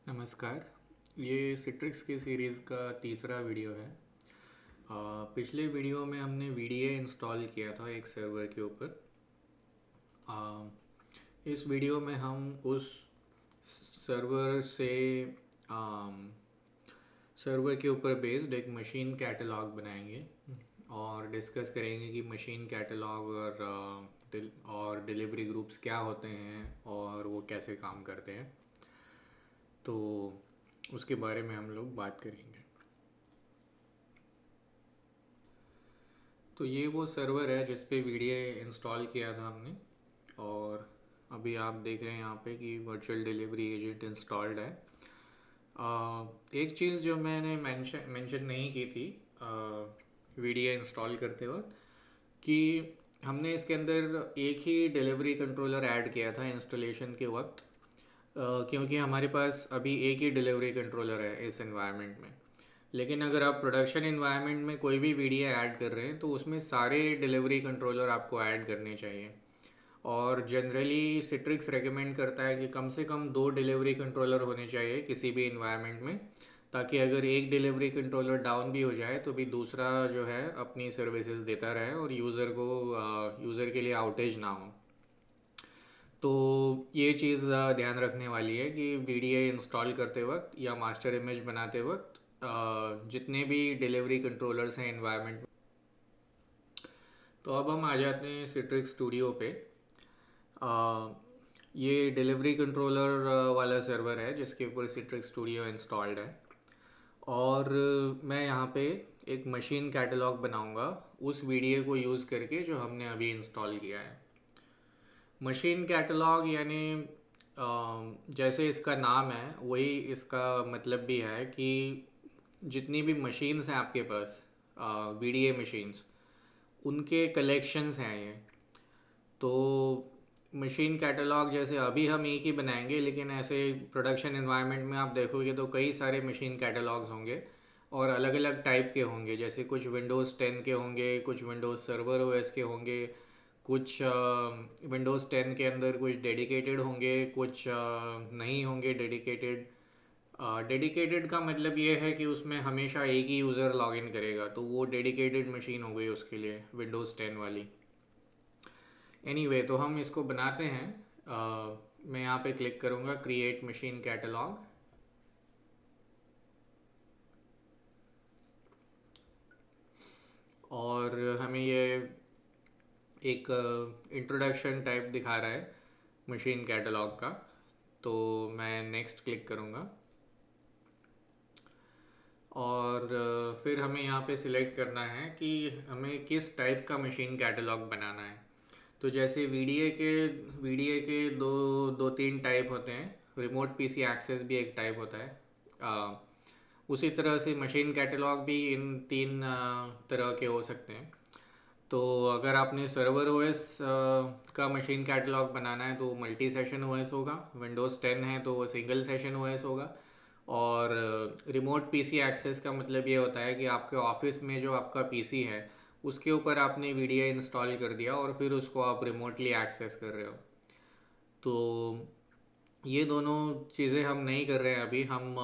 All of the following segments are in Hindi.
नमस्कार। ये सिट्रिक्स की सीरीज़ का तीसरा वीडियो है। पिछले वीडियो में हमने वीडीए इंस्टॉल किया था एक सर्वर के ऊपर। इस वीडियो में हम उस सर्वर से सर्वर के ऊपर बेस्ड एक मशीन कैटलॉग बनाएंगे और डिस्कस करेंगे कि मशीन कैटलॉग और डिलीवरी ग्रुप्स क्या होते हैं और वो कैसे काम करते हैं। तो उसके बारे में हम लोग बात करेंगे। तो ये वो सर्वर है जिस पे वीडीए इंस्टॉल किया था हमने, और अभी आप देख रहे हैं यहाँ पे कि वर्चुअल डिलीवरी एजेंट इंस्टॉल्ड है। एक चीज़ जो मैंने मेंशन नहीं की थी वीडीए इंस्टॉल करते वक्त, कि हमने इसके अंदर एक ही डिलीवरी कंट्रोलर ऐड किया था इंस्टॉलेशन के वक्त। क्योंकि हमारे पास अभी एक ही डिलीवरी कंट्रोलर है इस एनवायरनमेंट में। लेकिन अगर आप प्रोडक्शन इन्वायरमेंट में कोई भी वीडियो ऐड कर रहे हैं तो उसमें सारे डिलीवरी कंट्रोलर आपको ऐड करने चाहिए। और जनरली सिट्रिक्स रेकमेंड करता है कि कम से कम 2 डिलीवरी कंट्रोलर होने चाहिए किसी भी इन्वायरमेंट में, ताकि अगर एक डिलीवरी कंट्रोलर डाउन भी हो जाए तो भी दूसरा जो है अपनी सर्विसेज देता रहे और यूज़र के लिए आउटेज ना हो। तो ये चीज़ ध्यान रखने वाली है कि वीडीए इंस्टॉल करते वक्त या मास्टर इमेज बनाते वक्त जितने भी डिलीवरी कंट्रोलर्स हैं एनवायरनमेंट। तो अब हम आ जाते हैं सिट्रिक्स स्टूडियो पे। अ, ये डिलीवरी कंट्रोलर वाला सर्वर है जिसके ऊपर सिट्रिक्स स्टूडियो इंस्टॉल्ड है। और मैं यहाँ पे एक मशीन कैटलॉग बनाऊंगा उस वीडियो को यूज़ करके जो हमने अभी इंस्टॉल किया है। मशीन कैटलॉग यानी जैसे इसका नाम है वही इसका मतलब भी है कि जितनी भी मशीन्स हैं आपके पास, वीडीए मशीन्स, उनके कलेक्शंस हैं ये। तो मशीन कैटलॉग जैसे अभी हम एक ही बनाएंगे, लेकिन ऐसे प्रोडक्शन एनवायरनमेंट में आप देखोगे तो कई सारे मशीन कैटलॉग्स होंगे और अलग अलग टाइप के होंगे। जैसे कुछ विंडोज़ 10 के होंगे, कुछ विंडोज़ सर्वर ओएस के होंगे, कुछ विंडोज़ 10 के अंदर कुछ डेडिकेटेड होंगे, कुछ नहीं होंगे डेडिकेटेड। डेडिकेटेड का मतलब ये है कि उसमें हमेशा एक ही यूज़र लॉगिन करेगा, तो वो डेडिकेटेड मशीन हो गई उसके लिए विंडोज़ 10 वाली। एनीवे, तो हम इसको बनाते हैं। मैं यहाँ पे क्लिक करूँगा क्रिएट मशीन कैटलॉग। और हमें ये एक इंट्रोडक्शन टाइप दिखा रहा है मशीन कैटलॉग का। तो मैं नेक्स्ट क्लिक करूँगा और फिर हमें यहाँ पे सिलेक्ट करना है कि हमें किस टाइप का मशीन कैटलॉग बनाना है। तो जैसे वीडीए के दो दो तीन टाइप होते हैं। रिमोट पीसी एक्सेस भी एक टाइप होता है। उसी तरह से मशीन कैटलॉग भी इन तीन तरह के हो सकते हैं। तो अगर आपने सर्वर ओएस का मशीन कैटलॉग बनाना है तो मल्टी सेशन ओएस होगा। विंडोज़ 10 है तो वो सिंगल सेशन ओएस होगा। और रिमोट पीसी एक्सेस का मतलब ये होता है कि आपके ऑफिस में जो आपका पीसी है उसके ऊपर आपने वीडियो इंस्टॉल कर दिया और फिर उसको आप रिमोटली एक्सेस कर रहे हो। तो ये दोनों चीज़ें हम नहीं कर रहे हैं अभी। हम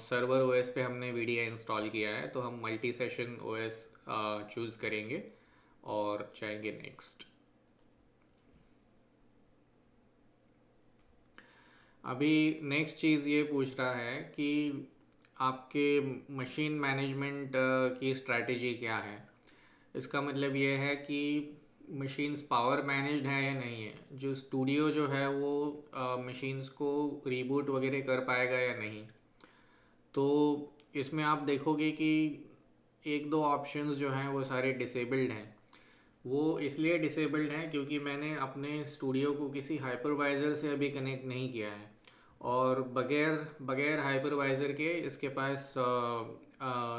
सर्वर ओएस पे हमने वीडियो इंस्टॉल किया है, तो हम मल्टी सेशन ओएस चूज़ करेंगे और जाएंगे नेक्स्ट। अभी नेक्स्ट चीज़ ये पूछ रहा है कि आपके मशीन मैनेजमेंट की स्ट्रैटेजी क्या है। इसका मतलब ये है कि मशीन्स पावर मैनेज्ड है या नहीं है, जो स्टूडियो जो है वो मशीन्स को रीबूट वगैरह कर पाएगा या नहीं। तो इसमें आप देखोगे कि एक दो ऑप्शंस जो हैं वो सारे डिसेबल्ड हैं। वो इसलिए डिसेबल्ड हैं क्योंकि मैंने अपने स्टूडियो को किसी हाइपरवाइज़र से अभी कनेक्ट नहीं किया है, और बगैर बगैर हाइपरवाइज़र के इसके पास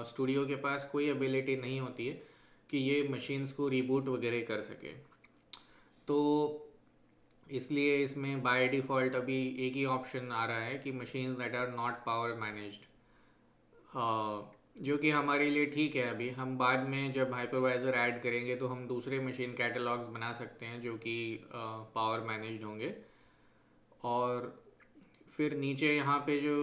स्टूडियो के पास कोई एबिलिटी नहीं होती है कि ये मशीन्स को रीबूट वगैरह कर सके। तो इसलिए इसमें बाय डिफ़ॉल्ट अभी एक ही ऑप्शन आ रहा है कि machines that are not power managed. जो कि हमारे लिए ठीक है। अभी हम बाद में जब हाइपरवाइज़र ऐड करेंगे तो हम दूसरे मशीन कैटलॉग्स बना सकते हैं जो कि पावर मैनेज्ड होंगे। और फिर नीचे यहाँ पे जो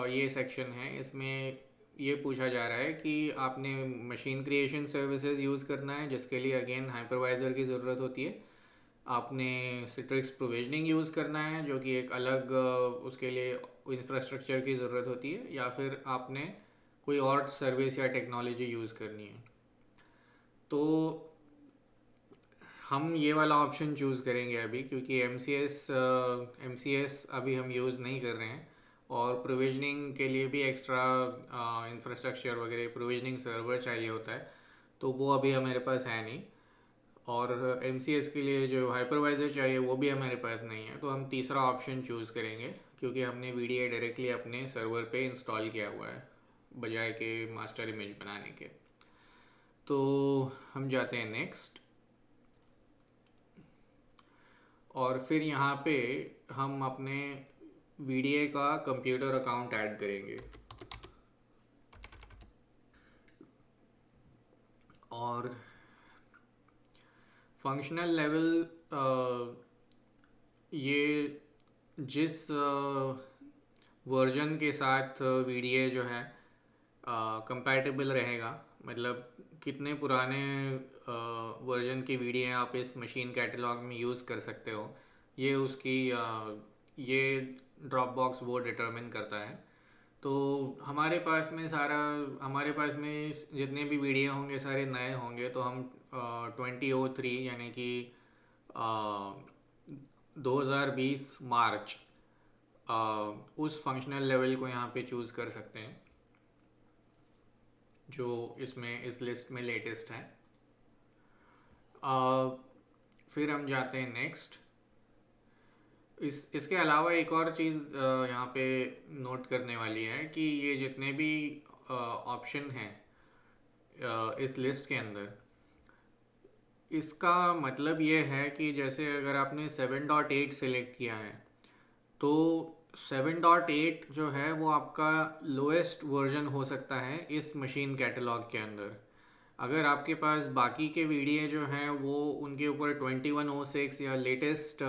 ये सेक्शन है, इसमें ये पूछा जा रहा है कि आपने मशीन क्रिएशन सर्विसेज यूज़ करना है, जिसके लिए अगेन हाइपरवाइज़र की ज़रूरत होती है। आपने सिट्रिक्स प्रोविजनिंग यूज़ करना है, जो कि एक अलग उसके लिए इंफ्रास्ट्रक्चर की ज़रूरत होती है, या फिर आपने कोई और सर्विस या टेक्नोलॉजी यूज़ करनी है। तो हम ये वाला ऑप्शन चूज़ करेंगे अभी, क्योंकि एम सी एस अभी हम यूज़ नहीं कर रहे हैं, और प्रोविजनिंग के लिए भी एक्स्ट्रा इंफ्रास्ट्रक्चर वगैरह प्रोविजनिंग सर्वर चाहिए होता है, तो वो अभी हमारे पास है नहीं। और एम सी एस के लिए जो हाइपरवाइज़र चाहिए वो भी हमारे पास नहीं है, तो हम तीसरा ऑप्शन चूज़ करेंगे, क्योंकि हमने वी डी ए डायरेक्टली अपने सर्वर पे इंस्टॉल किया हुआ है बजाय के मास्टर इमेज बनाने के। तो हम जाते हैं नेक्स्ट, और फिर यहाँ पे हम अपने वीडीए का कंप्यूटर अकाउंट ऐड करेंगे। और फंक्शनल लेवल ये जिस वर्जन के साथ वीडीए जो है कंपैटिबल रहेगा, मतलब कितने पुराने वर्जन की वीडियो आप इस मशीन कैटलॉग में यूज़ कर सकते हो, ये उसकी ये ड्रॉप बॉक्स वो डिटरमिन करता है। तो हमारे पास में जितने भी वीडियो होंगे सारे नए होंगे, तो हम 2003 यानी कि 2020 मार्च उस फंक्शनल लेवल को यहाँ पे चूज़ कर सकते हैं, जो इसमें इस लिस्ट में लेटेस्ट है। फिर हम जाते हैं नेक्स्ट। इसके अलावा एक और चीज़ यहाँ पे नोट करने वाली है कि ये जितने भी ऑप्शन हैं इस लिस्ट के अंदर, इसका मतलब ये है कि जैसे अगर आपने 7.8 सेलेक्ट किया है, तो 7.8 जो है वो आपका लोएस्ट वर्जन हो सकता है इस मशीन कैटलॉग के अंदर। अगर आपके पास बाकी के वीडियो जो हैं वो उनके ऊपर 2106 या लेटेस्ट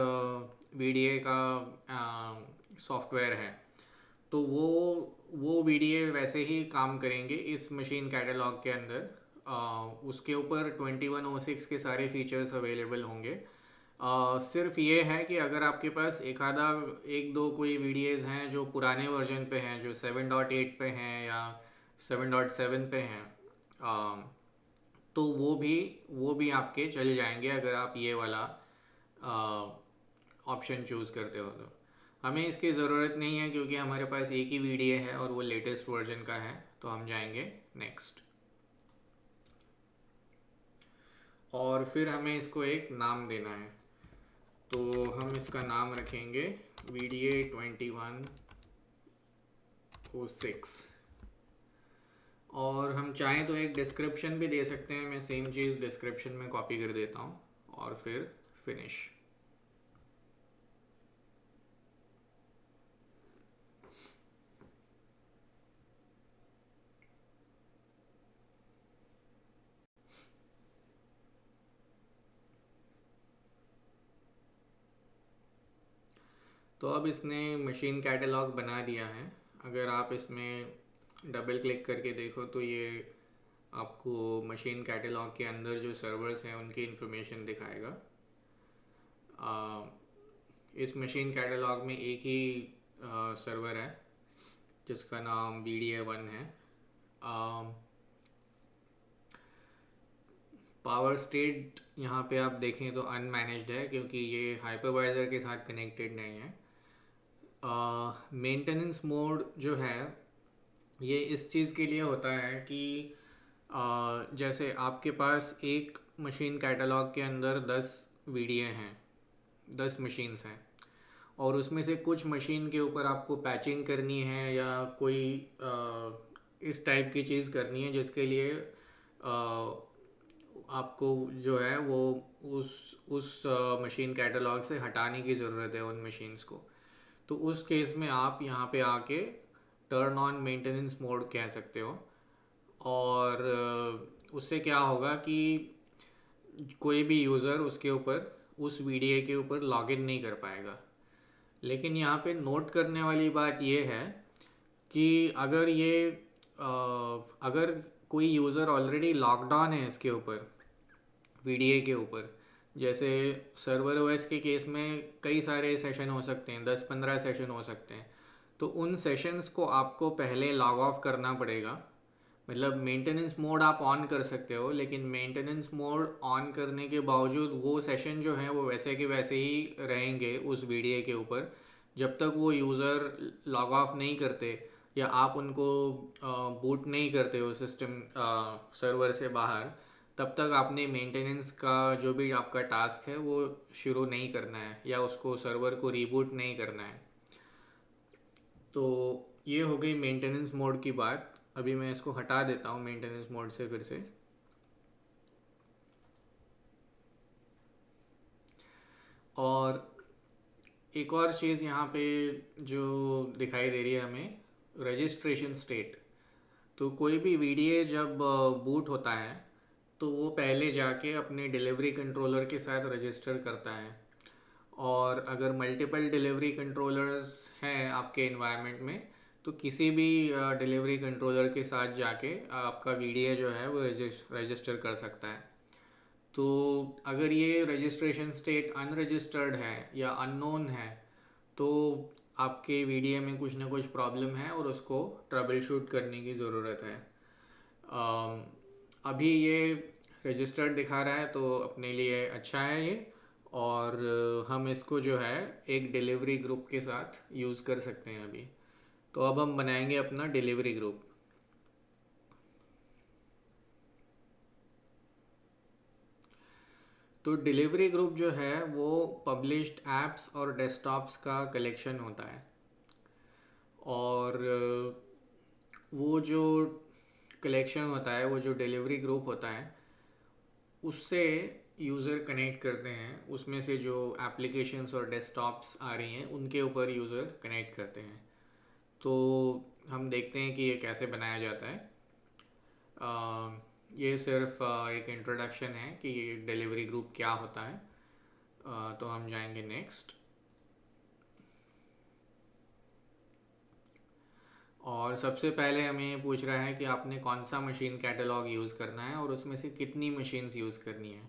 वीडियो का सॉफ्टवेयर है, तो वो वीडियो वैसे ही काम करेंगे इस मशीन कैटलॉग के अंदर। उसके ऊपर 2106 के सारे फीचर्स अवेलेबल होंगे। सिर्फ ये है कि अगर आपके पास एक दो कोई वीडियोज़ हैं जो पुराने वर्जन पे हैं, जो 7.8 पे हैं या 7.7 पे हैं, तो वो भी आपके चल जाएंगे अगर आप ये वाला ऑप्शन चूज़ करते हो। तो हमें इसकी ज़रूरत नहीं है, क्योंकि हमारे पास एक ही वीडियो है और वो लेटेस्ट वर्जन का है, तो हम जाएंगे नेक्स्ट। और फिर हमें इसको एक नाम देना है, तो हम इसका नाम रखेंगे वीडियो 2106। और हम चाहें तो एक डिस्क्रिप्शन भी दे सकते हैं, मैं सेम चीज़ डिस्क्रिप्शन में कॉपी कर देता हूँ, और फिर फिनिश। तो अब इसने मशीन कैटलॉग बना दिया है। अगर आप इसमें डबल क्लिक करके देखो तो ये आपको मशीन कैटलॉग के अंदर जो सर्वर्स हैं उनकी इन्फॉर्मेशन दिखाएगा। इस मशीन कैटलॉग में एक ही सर्वर है जिसका नाम VDA1 है। पावर स्टेट यहाँ पे आप देखें तो अनमैनेज्ड है, क्योंकि ये हाइपरवाइज़र के साथ कनेक्टेड नहीं है। मेंटेनेंस मोड जो है ये इस चीज़ के लिए होता है कि जैसे आपके पास एक मशीन कैटलॉग के अंदर 10 वीडियो हैं, 10 मशीन्स हैं, और उसमें से कुछ मशीन के ऊपर आपको पैचिंग करनी है या कोई इस टाइप की चीज़ करनी है, जिसके लिए आपको जो है वो उस मशीन कैटलॉग से हटाने की ज़रूरत है उन मशीन्स को। तो उस केस में आप यहाँ पे आके टर्न ऑन मेंटेनेंस मोड कह सकते हो, और उससे क्या होगा कि कोई भी यूज़र उसके ऊपर उस वीडियो के ऊपर लॉगिन नहीं कर पाएगा। लेकिन यहाँ पे नोट करने वाली बात यह है कि अगर कोई यूज़र ऑलरेडी लॉक्ड ऑन है इसके ऊपर, वीडीए के ऊपर, जैसे सर्वर ओएस के केस में कई सारे सेशन हो सकते हैं, 10-15 सेशन हो सकते हैं, तो उन सेशंस को आपको पहले लॉग ऑफ करना पड़ेगा। मतलब मेंटेनेंस मोड आप ऑन कर सकते हो, लेकिन मेंटेनेंस मोड ऑन करने के बावजूद वो सेशन जो है वो वैसे के वैसे ही रहेंगे उस वीडीए के ऊपर, जब तक वो यूज़र लॉग ऑफ नहीं करते या आप उनको बूट नहीं करते हो सिस्टम सर्वर से बाहर, तब तक आपने मेंटेनेंस का जो भी आपका टास्क है वो शुरू नहीं करना है या उसको सर्वर को रीबूट नहीं करना है। तो ये हो गई मेंटेनेंस मोड की बात। अभी मैं इसको हटा देता हूँ मेंटेनेंस मोड से फिर से। और एक और चीज़ यहाँ पे जो दिखाई दे रही है हमें, रजिस्ट्रेशन स्टेट। तो कोई भी वीडीए जब बूट होता है तो वो पहले जाके अपने डिलीवरी कंट्रोलर के साथ रजिस्टर करता है। और अगर मल्टीपल डिलीवरी कंट्रोलर्स हैं आपके इन्वायरमेंट में, तो किसी भी डिलीवरी कंट्रोलर के साथ जाके आपका वीडीए जो है वो रजिस्टर कर सकता है। तो अगर ये रजिस्ट्रेशन स्टेट अनरजिस्टर्ड है या अननोन है, तो आपके वीडीए में कुछ ना कुछ प्रॉब्लम है और उसको ट्रबल शूट करने की ज़रूरत है। अम, अभी ये रजिस्टर्ड दिखा रहा है तो अपने लिए अच्छा है ये। और हम इसको जो है एक डिलीवरी ग्रुप के साथ यूज़ कर सकते हैं अभी। तो अब हम बनाएंगे अपना डिलीवरी ग्रुप। तो डिलीवरी ग्रुप जो है वो पब्लिश्ड ऐप्स और डेस्कटॉप्स का कलेक्शन होता है। और वो जो कलेक्शन होता है, वो जो डिलीवरी ग्रुप होता है, उससे यूज़र कनेक्ट करते हैं। उसमें से जो एप्लीकेशंस और डेस्कटॉप्स आ रही हैं उनके ऊपर यूज़र कनेक्ट करते हैं। तो हम देखते हैं कि ये कैसे बनाया जाता है। ये सिर्फ एक इंट्रोडक्शन है कि ये डिलीवरी ग्रुप क्या होता है। तो हम जाएंगे नेक्स्ट। और सबसे पहले हमें ये पूछ रहा है कि आपने कौन सा मशीन कैटलॉग यूज़ करना है और उसमें से कितनी मशीन्स यूज़ करनी है।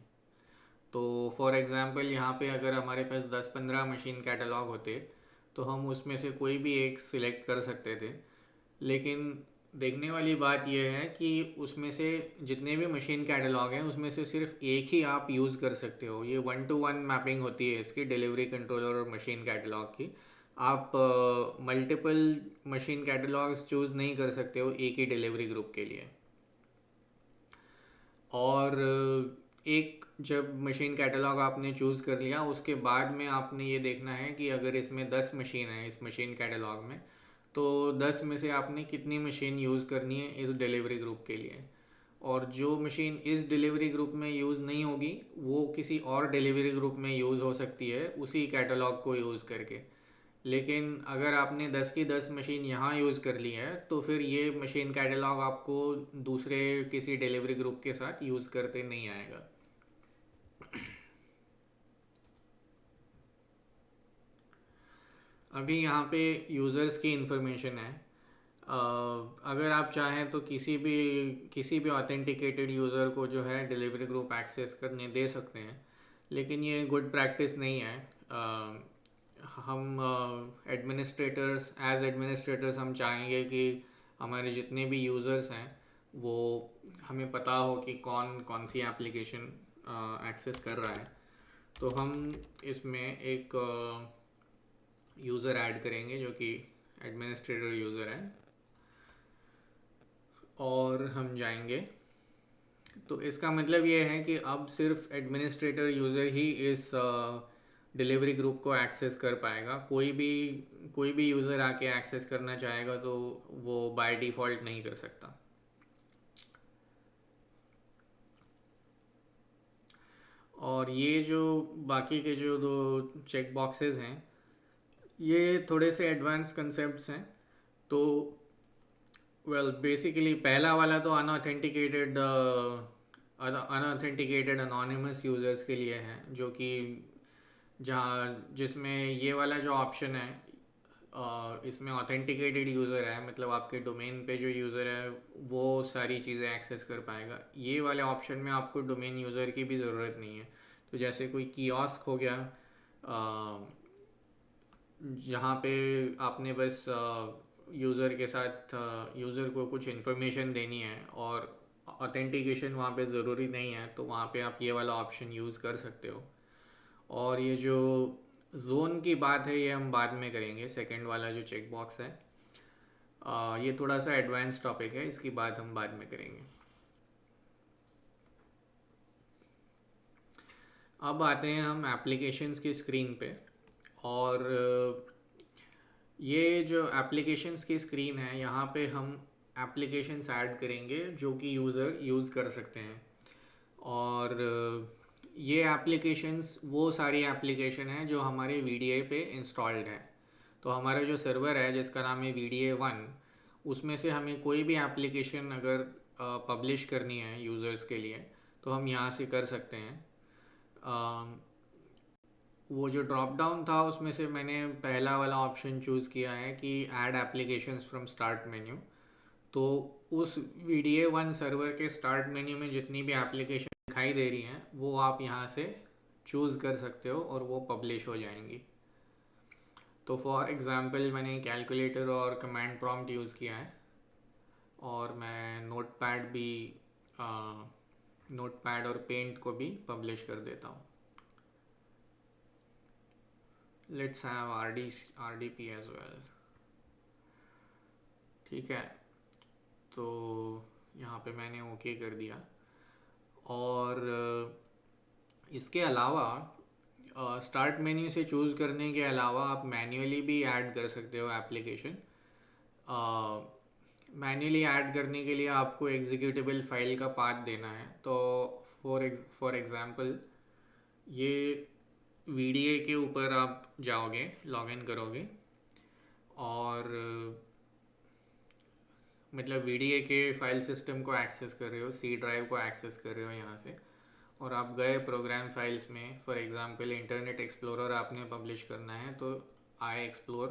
तो फॉर एग्ज़ाम्पल यहाँ पे अगर हमारे पास 10-15 मशीन कैटलॉग होते तो हम उसमें से कोई भी एक सिलेक्ट कर सकते थे। लेकिन देखने वाली बात यह है कि उसमें से जितने भी मशीन कैटलॉग हैं उसमें से सिर्फ एक ही आप यूज़ कर सकते हो। ये 1-to-1 मैपिंग होती है इसकी, डिलीवरी कंट्रोलर और मशीन कैटलॉग की। आप मल्टीपल मशीन कैटलॉग्स चूज़ नहीं कर सकते हो एक ही डिलीवरी ग्रुप के लिए। और एक जब मशीन कैटलॉग आपने चूज़ कर लिया उसके बाद में आपने ये देखना है कि अगर इसमें 10 मशीन है इस मशीन कैटलॉग में, तो 10 में से आपने कितनी मशीन यूज़ करनी है इस डिलीवरी ग्रुप के लिए। और जो मशीन इस डिलीवरी ग्रुप में यूज़ नहीं होगी वो किसी और डिलीवरी ग्रुप में यूज़ हो सकती है उसी कैटलॉग को यूज़ करके। लेकिन अगर आपने 10 की 10 मशीन यहाँ यूज़ कर ली है तो फिर ये मशीन कैटलॉग आपको दूसरे किसी डिलीवरी ग्रुप के साथ यूज़ करते नहीं आएगा। अभी यहाँ पे यूज़र्स की इंफॉर्मेशन है। अगर आप चाहें तो किसी भी ऑथेंटिकेटेड यूज़र को जो है डिलीवरी ग्रुप एक्सेस करने दे सकते हैं, लेकिन ये गुड प्रैक्टिस नहीं है। हम एज एडमिनिस्ट्रेटर्स हम चाहेंगे कि हमारे जितने भी यूज़र्स हैं वो हमें पता हो कि कौन कौन सी एप्लीकेशन एक्सेस कर रहा है। तो हम इसमें एक यूज़र ऐड करेंगे जो कि एडमिनिस्ट्रेटर यूज़र है। और हम जाएंगे, तो इसका मतलब ये है कि अब सिर्फ एडमिनिस्ट्रेटर यूज़र ही इस डिलीवरी ग्रुप को एक्सेस कर पाएगा। कोई भी यूज़र आके एक्सेस करना चाहेगा तो वो बाय डिफ़ॉल्ट नहीं कर सकता। और ये जो बाकी के जो दो चेक बॉक्सेस हैं ये थोड़े से एडवांस कंसेप्ट्स हैं। तो बेसिकली पहला वाला तो अनऑथेंटिकेटेड अनोनिमस यूज़र्स के लिए है, जो कि जिसमें ये वाला जो ऑप्शन है इसमें ऑथेंटिकेटेड यूज़र है, मतलब आपके डोमेन पे जो यूज़र है वो सारी चीज़ें एक्सेस कर पाएगा। ये वाले ऑप्शन में आपको डोमेन यूज़र की भी ज़रूरत नहीं है। तो जैसे कोई कियोस्क हो गया, जहाँ पे आपने बस यूज़र के साथ यूज़र को कुछ इन्फॉर्मेशन देनी है और ऑथेंटिकेशन वहाँ पे ज़रूरी नहीं है, तो वहाँ पे आप ये वाला ऑप्शन यूज़ कर सकते हो। और ये जो जोन की बात है ये हम बाद में करेंगे, सेकंड वाला जो चेक बॉक्स है। ये थोड़ा सा एडवांस टॉपिक है, इसकी बात हम बाद में करेंगे। अब आते हैं हम एप्लीकेशंस की स्क्रीन पे। और ये जो एप्लीकेशंस की स्क्रीन है, यहाँ पे हम एप्लीकेशंस ऐड करेंगे जो कि यूज़र यूज़ कर सकते हैं। और ये एप्लीकेशंस वो सारी एप्लीकेशन हैं जो हमारे VDA पे इंस्टॉल्ड है। तो हमारा जो सर्वर है जिसका नाम है VDA1, उसमें से हमें कोई भी एप्लीकेशन अगर पब्लिश करनी है यूज़र्स के लिए तो हम यहाँ से कर सकते हैं। वो जो ड्रॉप डाउन था उसमें से मैंने पहला वाला ऑप्शन चूज़ किया है कि add applications from start menu. तो उस VDA1 सर्वर के स्टार्ट मेन्यू में जितनी भी एप्लीकेशन दिखाई दे रही हैं वो आप यहाँ से चूज़ कर सकते हो और वो पब्लिश हो जाएंगी। तो फॉर एग्ज़ाम्पल मैंने कैलकुलेटर और कमांड प्रॉम्प्ट यूज़ किया है, और मैं नोटपैड और पेंट को भी पब्लिश कर देता हूँ। Let's have RDP as well. ठीक है, तो यहाँ पे मैंने ओके कर दिया। और इसके अलावा स्टार्ट मेन्यू से चूज़ करने के अलावा आप मैन्युअली भी ऐड कर सकते हो एप्लीकेशन। मैन्युअली ऐड करने के लिए आपको एग्जीक्यूटेबल फाइल का पाथ देना है। तो फॉर एग्ज़ाम्पल ये VDA के ऊपर आप जाओगे, लॉगिन करोगे, और मतलब VDA के फाइल सिस्टम को एक्सेस कर रहे हो, C ड्राइव को एक्सेस कर रहे हो यहाँ से, और आप गए प्रोग्राम फाइल्स में। फॉर एग्ज़ाम्पल इंटरनेट एक्सप्लोरर आपने पब्लिश करना है तो आई एक्सप्लोर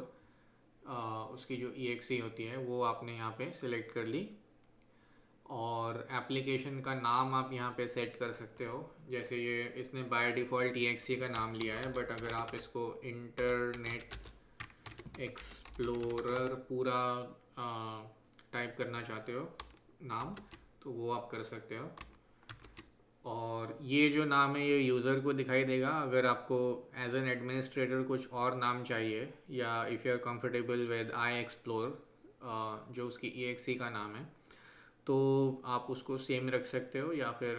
उसकी जो exe होती है वो आपने यहाँ पे सिलेक्ट कर ली। और एप्लीकेशन का नाम आप यहाँ पे सेट कर सकते हो। जैसे ये इसने बाय डिफ़ॉल्ट exe का नाम लिया है, बट अगर आप इसको इंटरनेट एक्सप्लोरर पूरा टाइप करना चाहते हो नाम, तो वो आप कर सकते हो। और ये जो नाम है ये यूज़र को दिखाई देगा। अगर आपको एज एन एडमिनिस्ट्रेटर कुछ और नाम चाहिए, या if you are comfortable with I explore जो उसकी exe का नाम है, तो आप उसको सेम रख सकते हो, या फिर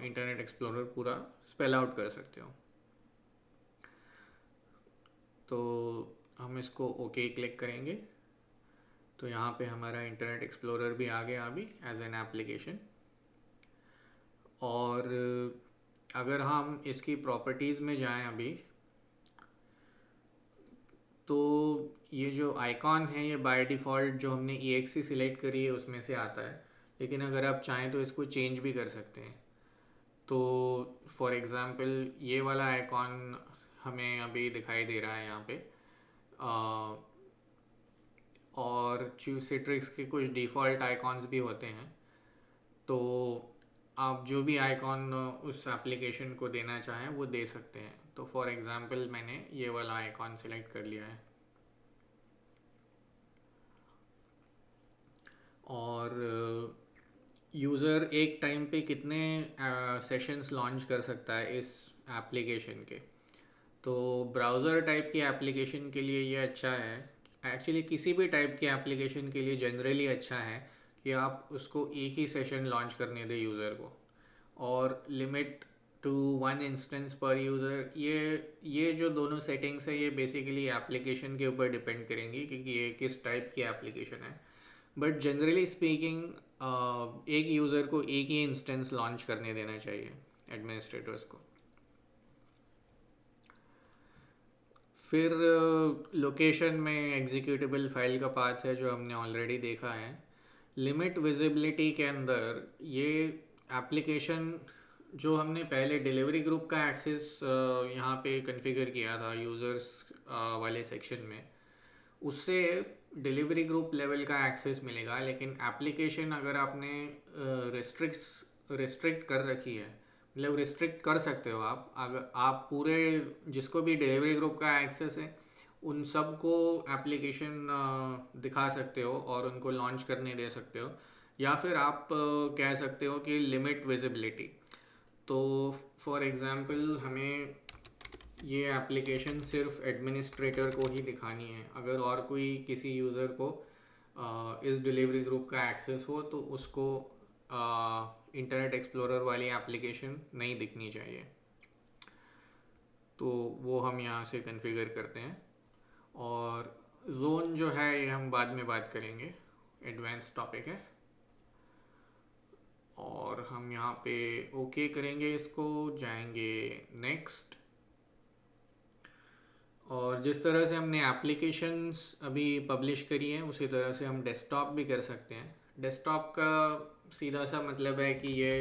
इंटरनेट एक्सप्लोरर पूरा स्पेल आउट कर सकते हो। तो हम इसको ओके क्लिक करेंगे तो यहाँ पे हमारा इंटरनेट एक्सप्लोरर भी आ गया अभी एज एन एप्लीकेशन। और अगर हम इसकी प्रॉपर्टीज़ में जाएं अभी, तो ये जो आइकॉन है ये बाय डिफ़ॉल्ट जो हमने exe सिलेक्ट करी है उसमें से आता है, लेकिन अगर आप चाहें तो इसको चेंज भी कर सकते हैं। तो फॉर एग्ज़ाम्पल ये वाला आइकॉन हमें अभी दिखाई दे रहा है यहाँ पे, और सिट्रिक्स के कुछ डिफ़ॉल्ट आइकॉन्स भी होते हैं। तो आप जो भी आइकॉन उस एप्लीकेशन को देना चाहें वो दे सकते हैं। तो फॉर एग्ज़ाम्पल मैंने ये वाला आइकॉन सिलेक्ट कर लिया है। और यूज़र एक टाइम पे कितने सेशंस लॉन्च कर सकता है इस एप्लीकेशन के। तो ब्राउज़र टाइप की एप्लीकेशन के लिए ये अच्छा है। एक्चुअली किसी भी टाइप की एप्लीकेशन के लिए जनरली अच्छा है कि आप उसको एक ही सेशन लॉन्च करने दें यूज़र को, और लिमिट टू 1 इंस्टेंस पर यूज़र। ये जो दोनों सेटिंग्स है ये बेसिकली एप्लीकेशन के ऊपर डिपेंड करेंगी कि ये किस टाइप की एप्लीकेशन है। बट जनरली स्पीकिंग एक यूज़र को एक ही इंस्टेंस लॉन्च करने देना चाहिए एडमिनिस्ट्रेटर्स को। फिर लोकेशन में एग्जीक्यूटेबल फाइल का पाथ है जो हमने ऑलरेडी देखा है। लिमिट विजिबिलिटी के अंदर ये एप्लीकेशन जो हमने पहले डिलीवरी ग्रुप का एक्सेस यहाँ पे कॉन्फ़िगर किया था यूज़र्स वाले सेक्शन में, उससे डिलीवरी ग्रुप लेवल का एक्सेस मिलेगा, लेकिन एप्लीकेशन अगर आपने रिस्ट्रिक्ट कर रखी है, मतलब रिस्ट्रिक्ट कर सकते हो आप, अगर आप पूरे जिसको भी डिलीवरी ग्रुप का एक्सेस है उन सबको एप्लीकेशन दिखा सकते हो और उनको लॉन्च करने दे सकते हो, या फिर आप कह सकते हो कि लिमिट विजिबिलिटी। तो फॉर एग्ज़ाम्पल हमें ये एप्लीकेशन सिर्फ एडमिनिस्ट्रेटर को ही दिखानी है, अगर और कोई किसी यूज़र को इस डिलीवरी ग्रुप का एक्सेस हो तो उसको इंटरनेट एक्सप्लोरर वाली एप्लीकेशन नहीं दिखनी चाहिए। तो वो हम यहाँ से कॉन्फ़िगर करते हैं। और जोन जो है ये हम बाद में बात करेंगे, एडवांस टॉपिक है। और हम यहाँ पे ओके करेंगे, इसको जाएंगे नेक्स्ट। और जिस तरह से हमने एप्लीकेशंस अभी पब्लिश करी हैं उसी तरह से हम डेस्कटॉप भी कर सकते हैं। डेस्कटॉप का सीधा सा मतलब है कि ये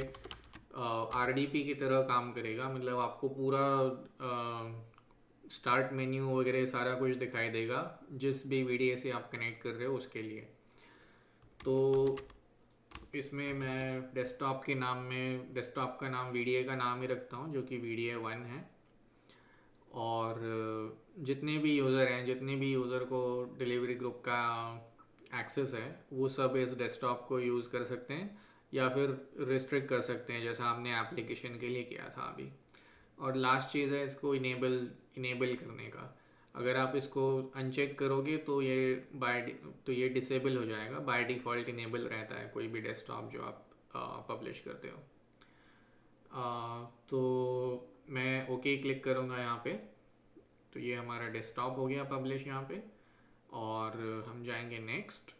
आरडीपी की तरह काम करेगा, मतलब आपको पूरा स्टार्ट मेन्यू वगैरह सारा कुछ दिखाई देगा जिस भी वीडियो से आप कनेक्ट कर रहे हो उसके लिए। तो इसमें मैं डेस्कटॉप के नाम में डेस्कटॉप का नाम वीडियो का नाम ही रखता हूँ, जो कि वीडियो 1 है। और जितने भी यूज़र हैं, जितने भी यूज़र को डिलीवरी ग्रुप का एक्सेस है वो सब इस डेस्कटॉप को यूज़ कर सकते हैं, या फिर रिस्ट्रिक्ट कर सकते हैं जैसा हमने एप्लीकेशन के लिए किया था अभी। और लास्ट चीज़ है इसको इनेबल करने का। अगर आप इसको अनचेक करोगे तो ये डिसेबल हो जाएगा, बाय डिफ़ॉल्ट इनेबल रहता है कोई भी डेस्कटॉप जो आप पब्लिश करते हो। तो मैं ओके क्लिक करूँगा यहाँ पे, तो ये हमारा डेस्कटॉप हो गया पब्लिश यहाँ पे। और हम जाएंगे नेक्स्ट,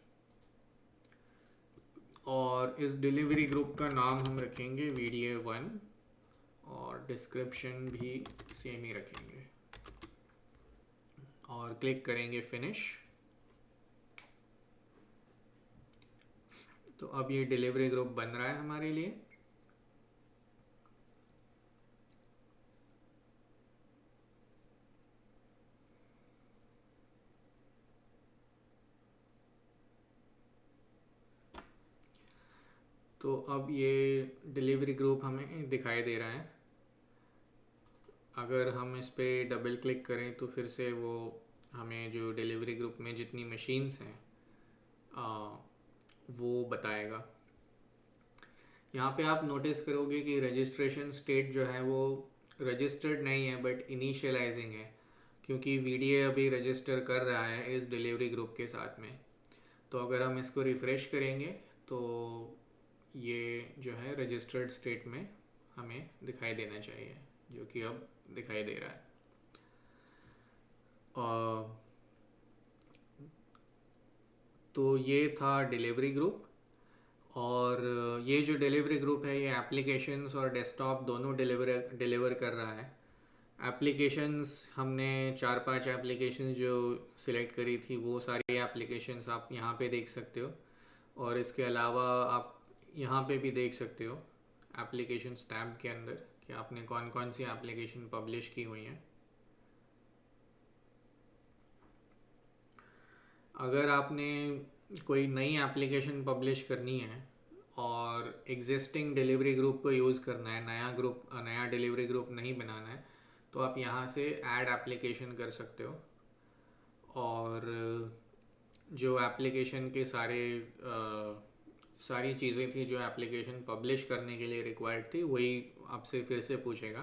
और इस डिलीवरी ग्रुप का नाम हम रखेंगे वीडियो 1 और डिस्क्रिप्शन भी सेम ही रखेंगे और क्लिक करेंगे फिनिश। तो अब ये डिलीवरी ग्रुप बन रहा है हमारे लिए। तो अब ये डिलीवरी ग्रुप हमें दिखाई दे रहा है। अगर हम इस पर डबल क्लिक करें तो फिर से वो हमें जो डिलीवरी ग्रुप में जितनी मशीन्स हैं वो बताएगा। यहाँ पे आप नोटिस करोगे कि रजिस्ट्रेशन स्टेट जो है वो रजिस्टर्ड नहीं है बट इनिशियलाइजिंग है, क्योंकि वीडियो अभी रजिस्टर कर रहा है इस डिलीवरी ग्रुप के साथ में। तो अगर हम इसको रिफ़्रेश करेंगे तो ये जो है रजिस्टर्ड स्टेट में हमें दिखाई देना चाहिए, जो कि अब दिखाई दे रहा है। तो ये था डिलीवरी ग्रुप। और ये जो डिलीवरी ग्रुप है ये एप्लीकेशंस और डेस्कटॉप दोनों डिलीवर कर रहा है। एप्लीकेशंस हमने 4-5 एप्लीकेशंस जो सिलेक्ट करी थी वो सारी एप्लीकेशंस आप यहाँ पे देख सकते हो। और इसके अलावा आप यहाँ पे भी देख सकते हो एप्लीकेशंस टैब के अंदर कि आपने कौन कौन सी एप्लीकेशन पब्लिश की हुई हैं। अगर आपने कोई नई एप्लीकेशन पब्लिश करनी है और एग्जिस्टिंग डिलीवरी ग्रुप को यूज़ करना है, नया डिलीवरी ग्रुप नहीं बनाना है, तो आप यहाँ से ऐड एप्लीकेशन कर सकते हो। और जो एप्लीकेशन के सारी चीज़ें थी जो एप्लीकेशन पब्लिश करने के लिए रिक्वायर्ड थी वही आपसे फिर से पूछेगा।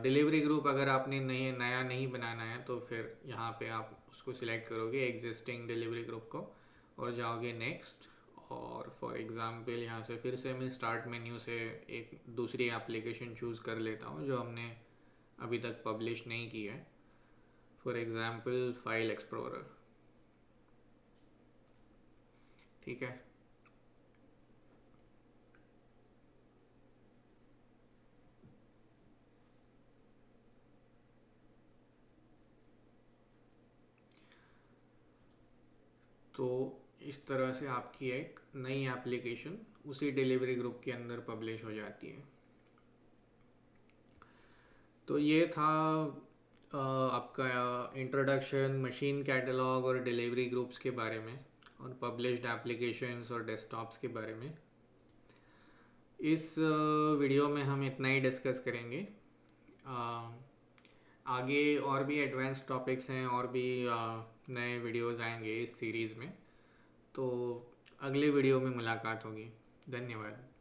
डिलीवरी ग्रुप अगर आपने नया नहीं बनाना है तो फिर यहाँ पे आप उसको सिलेक्ट करोगे एग्जिस्टिंग डिलीवरी ग्रुप को और जाओगे नेक्स्ट। और फॉर एग्ज़ाम्पल यहाँ से फिर से मैं स्टार्ट मेन्यू से एक दूसरी एप्लीकेशन चूज़ कर लेता हूँ जो हमने अभी तक पब्लिश नहीं की है, फॉर एग्ज़ाम्पल फाइल एक्सप्लोरर। ठीक है। तो इस तरह से आपकी एक नई एप्लीकेशन उसी डिलीवरी ग्रुप के अंदर पब्लिश हो जाती है। तो ये था आपका इंट्रोडक्शन मशीन कैटलॉग और डिलीवरी ग्रुप्स के बारे में और पब्लिश्ड एप्लीकेशंस और डेस्कटॉप्स के बारे में। इस वीडियो में हम इतना ही डिस्कस करेंगे। आगे और भी एडवांस टॉपिक्स हैं और भी नए वीडियोस आएंगे इस सीरीज़ में। तो अगले वीडियो में मुलाकात होगी। धन्यवाद।